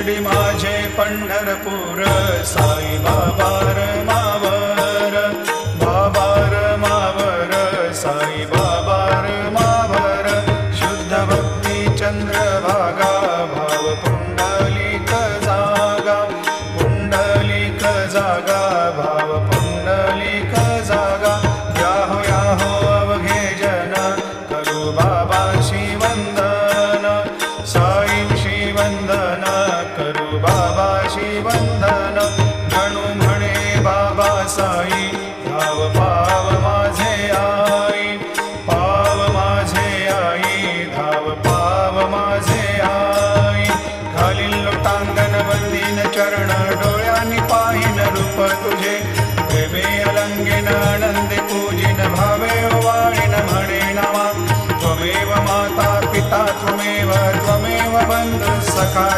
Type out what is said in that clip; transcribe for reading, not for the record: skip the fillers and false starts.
शिर्डी माझे पंढरपूर साई बाबा रमावर बाबा रमावर साई बाबा रमावर शुद्ध भक्ती चंद्रभागा भाव पुंडलिक जागा भाव पुंडलिक जागा याहो अवघे जन करू बाबाशी वंदन साईंशी वंदन करू बाबाशी वंदन जणू म्हणे बाबा साई धाव पाव माझे आई धाव पाव माझे आई घालील लोटांगण वंदीन चरण डोळ्यांनी पाहिन रूप तुझे प्रेमे अलंगेन आनंदे पूजिन भावे वाळीन म्हणे नामा त्वमेव माता पिता त्वमेव बंधु सखा